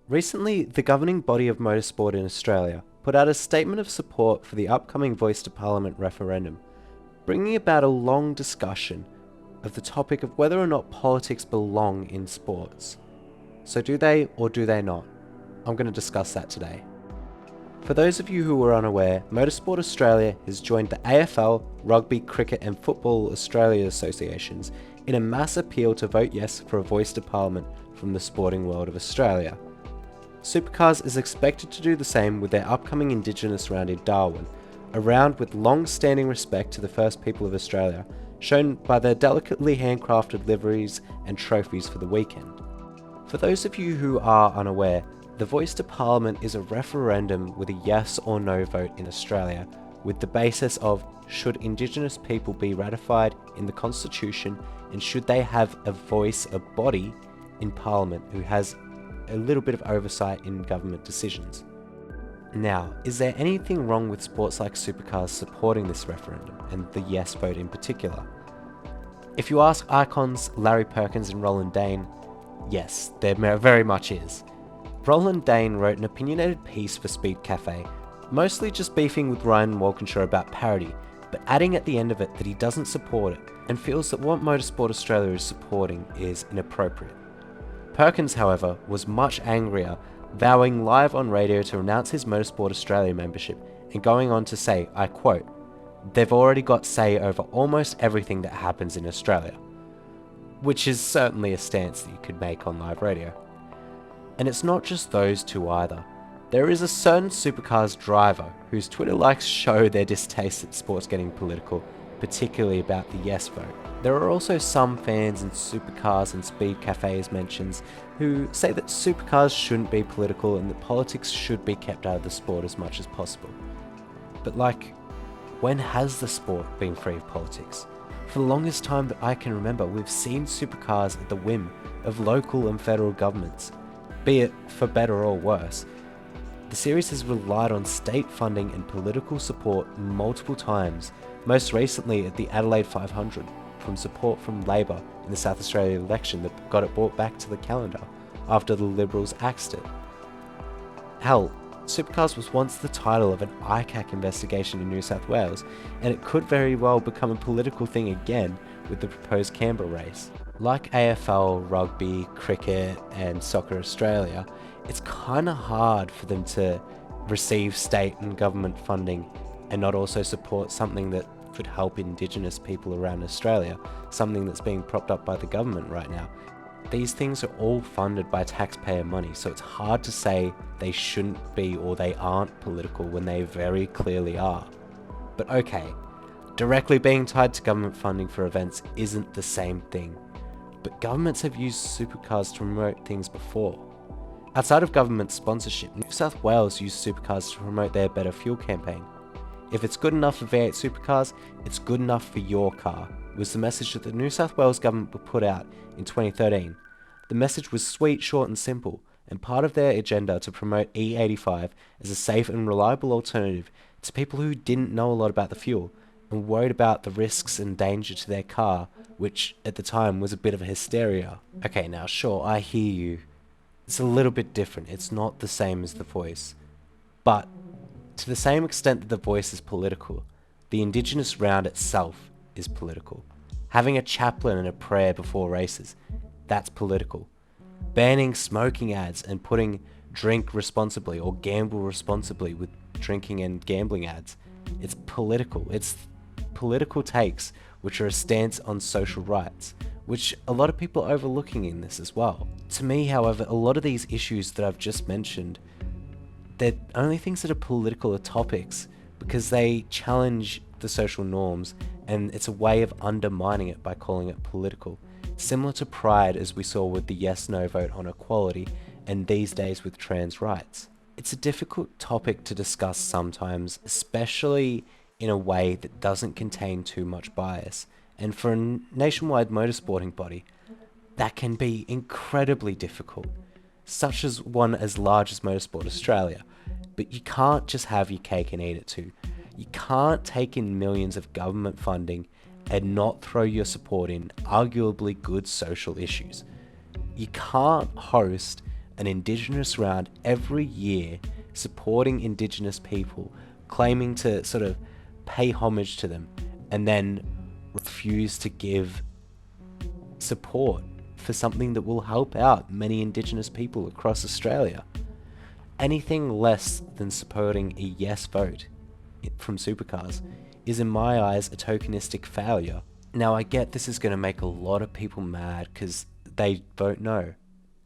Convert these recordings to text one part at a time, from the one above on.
Recently, the governing body of motorsport in Australia put out a statement of support for the upcoming Voice to Parliament referendum, bringing about a long discussion of the topic of whether or not politics belong in sports. So do they or do they not? I'm going to discuss that today. For those of you who are unaware, Motorsport Australia has joined the AFL, Rugby, Cricket and Football Australia associations in a mass appeal to vote yes for a voice to Parliament from the sporting world of Australia. Supercars is expected to do the same with their upcoming indigenous round in Darwin, a round with long-standing respect to the first people of Australia, shown by their delicately handcrafted liveries and trophies for the weekend. For those of you who are unaware, the Voice to Parliament is a referendum with a yes or no vote in Australia, with the basis of should Indigenous people be ratified in the Constitution and should they have a voice, a body in Parliament who has a little bit of oversight in government decisions. Now, is there anything wrong with sports like Supercars supporting this referendum, and the yes vote in particular? If you ask icons Larry Perkins and Roland Dane, yes, there very much is. Roland Dane wrote an opinionated piece for Speed Cafe, mostly just beefing with Ryan Walkinshaw about parody, but adding at the end of it that he doesn't support it, and feels that what Motorsport Australia is supporting is inappropriate. Perkins, however, was much angrier, vowing live on radio to renounce his Motorsport Australia membership, and going on to say, I quote, "They've already got say over almost everything that happens in Australia," which is certainly a stance that you could make on live radio. And it's not just those two either. There is a certain Supercars driver whose Twitter likes show their distaste at sports getting political, particularly about the yes vote. There are also some fans in Supercars and Speed Cafe's mentions who say that Supercars shouldn't be political and that politics should be kept out of the sport as much as possible. But when has the sport been free of politics? For the longest time that I can remember, we've seen Supercars at the whim of local and federal governments, be it for better or worse. The series has relied on state funding and political support multiple times, most recently at the Adelaide 500, from support from Labor in the South Australia election that got it brought back to the calendar after the Liberals axed it. Hell, Supercars was once the title of an ICAC investigation in New South Wales, and it could very well become a political thing again with the proposed Canberra race. Like AFL, Rugby, Cricket and Soccer Australia, it's kinda hard for them to receive state and government funding and not also support something that could help Indigenous people around Australia, something that's being propped up by the government right now. These things are all funded by taxpayer money, so it's hard to say they shouldn't be or they aren't political when they very clearly are. But okay, directly being tied to government funding for events isn't the same thing. But governments have used Supercars to promote things before. Outside of government sponsorship, New South Wales used Supercars to promote their Better Fuel campaign. If it's good enough for V8 Supercars, it's good enough for your car, was the message that the New South Wales government put out in 2013. The message was sweet, short and simple, and part of their agenda to promote E85 as a safe and reliable alternative to people who didn't know a lot about the fuel and worried about the risks and danger to their car, which at the time was a bit of a hysteria. Okay, now sure, I hear you. It's a little bit different, it's not the same as The Voice. But to the same extent that The Voice is political, the Indigenous round itself is political. Having a chaplain and a prayer before races, that's political. Banning smoking ads and putting drink responsibly or gamble responsibly with drinking and gambling ads, it's political. It's political takes which are a stance on social rights, which a lot of people are overlooking in this as well. To me, however, a lot of these issues that I've just mentioned, they're only things that are political or topics because they challenge the social norms, and it's a way of undermining it by calling it political. Similar to Pride, as we saw with the yes-no vote on equality, and these days with trans rights. It's a difficult topic to discuss sometimes, especially in a way that doesn't contain too much bias, and for a nationwide motorsporting body, that can be incredibly difficult, such as one as large as Motorsport Australia. But you can't just have your cake and eat it too. You can't take in millions of government funding and not throw your support in arguably good social issues. You can't host an indigenous round every year supporting indigenous people, claiming to sort of pay homage to them, and then refuse to give support for something that will help out many indigenous people across Australia. Anything less than supporting a yes vote from Supercars is, in my eyes, a tokenistic failure. Now, I get this is going to make a lot of people mad because they vote no,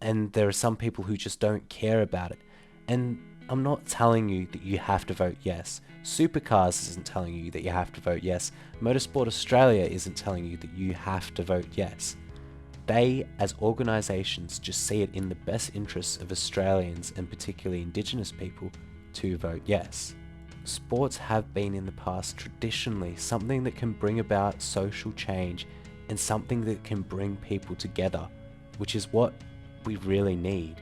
and there are some people who just don't care about it. And I'm not telling you that you have to vote yes. Supercars isn't telling you that you have to vote yes. Motorsport Australia isn't telling you that you have to vote yes. They, as organisations, just see it in the best interests of Australians, and particularly Indigenous people, to vote yes. Sports have been in the past traditionally something that can bring about social change and something that can bring people together, which is what we really need.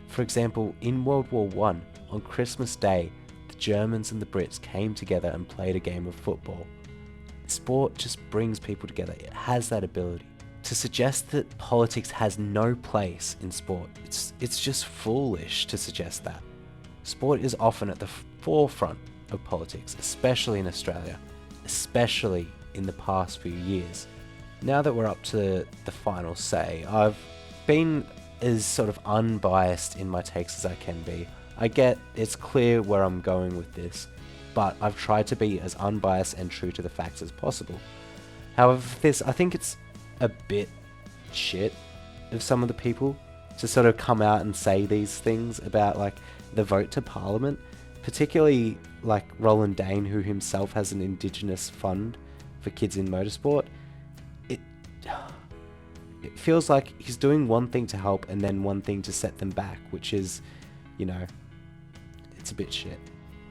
For example, in World War I, on Christmas Day, the Germans and the Brits came together and played a game of football. Sport just brings people together. It has that ability. To suggest that politics has no place in sport, it's just foolish to suggest that. Sport is often at the forefront of politics, especially in Australia, especially in the past few years. Now that we're up to the final say, I've been as sort of unbiased in my takes as I can be. I get it's clear where I'm going with this, but I've tried to be as unbiased and true to the facts as possible. However, I think it's a bit shit of some of the people to sort of come out and say these things about like the vote to Parliament, particularly like Roland Dane, who himself has an Indigenous fund for kids in motorsport. It feels like he's doing one thing to help and then one thing to set them back, which is, it's a bit shit.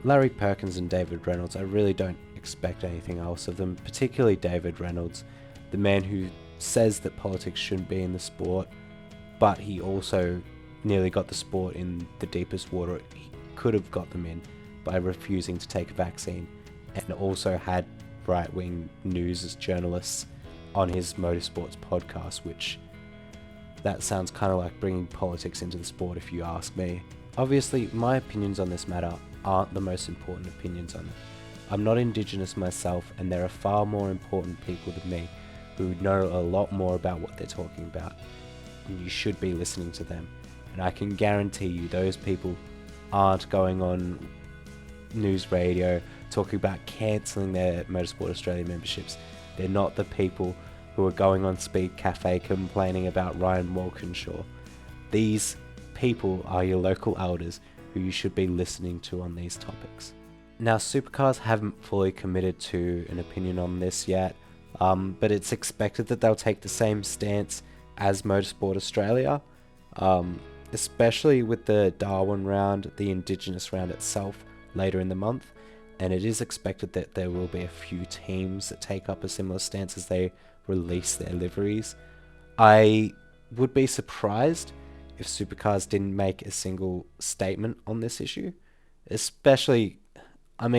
Larry Perkins and David Reynolds, I really don't expect anything else of them, particularly David Reynolds, the man who says that politics shouldn't be in the sport, but he also nearly got the sport in the deepest water he could have got them in by refusing to take a vaccine, and also had right-wing news as journalists on his Motorsports podcast, which that sounds kind of like bringing politics into the sport if you ask me. Obviously, my opinions on this matter aren't the most important opinions on it. I'm not Indigenous myself, and there are far more important people than me who know a lot more about what they're talking about, and you should be listening to them. And I can guarantee you those people aren't going on news radio talking about cancelling their Motorsport Australia memberships. They're not the people who are going on Speed Cafe complaining about Ryan Walkinshaw. These people are your local elders who you should be listening to on these topics. Now, Supercars haven't fully committed to an opinion on this yet, but it's expected that they'll take the same stance as Motorsport Australia, especially with the Darwin round, the Indigenous round itself, later in the month, and it is expected that there will be a few teams that take up a similar stance as they release their liveries. I would be surprised if Supercars didn't make a single statement on this issue, especially, I've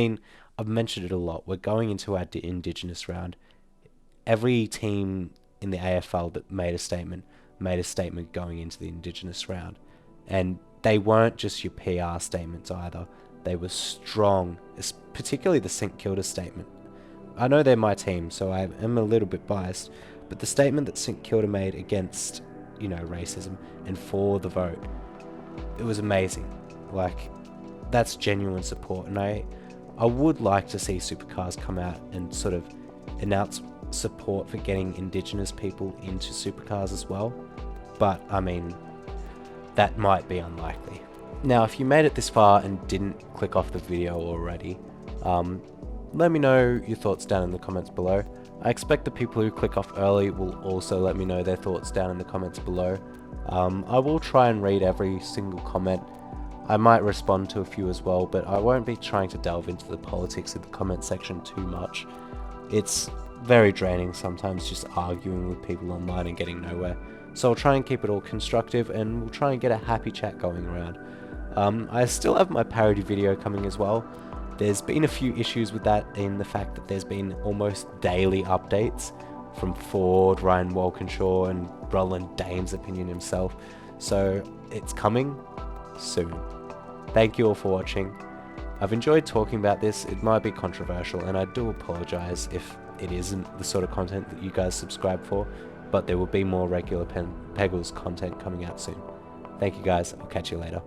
mentioned it a lot, we're going into our Indigenous round. Every team in the AFL that made a statement going into the Indigenous round, and they weren't just your PR statements either. They were strong, particularly the St Kilda statement. I know they're my team, so I am a little bit biased, but the statement that St Kilda made against, racism and for the vote, it was amazing. Like, that's genuine support, and I would like to see Supercars come out and sort of announce support for getting Indigenous people into Supercars as well, but that might be unlikely. Now, if you made it this far and didn't click off the video already, let me know your thoughts down in the comments below. I expect the people who click off early will also let me know their thoughts down in the comments below. I will try and read every single comment. I might respond to a few as well, but I won't be trying to delve into the politics of the comment section too much. It's very draining sometimes just arguing with people online and getting nowhere. So I'll try and keep it all constructive, and we'll try and get a happy chat going around. I still have my parody video coming as well. There's been a few issues with that in the fact that there's been almost daily updates from Ford, Ryan Walkinshaw, and Roland Dane's opinion himself. So it's coming soon. Thank you all for watching. I've enjoyed talking about this. It might be controversial, and I do apologise if it isn't the sort of content that you guys subscribe for, but there will be more regular Peggles content coming out soon. Thank you guys, I'll catch you later.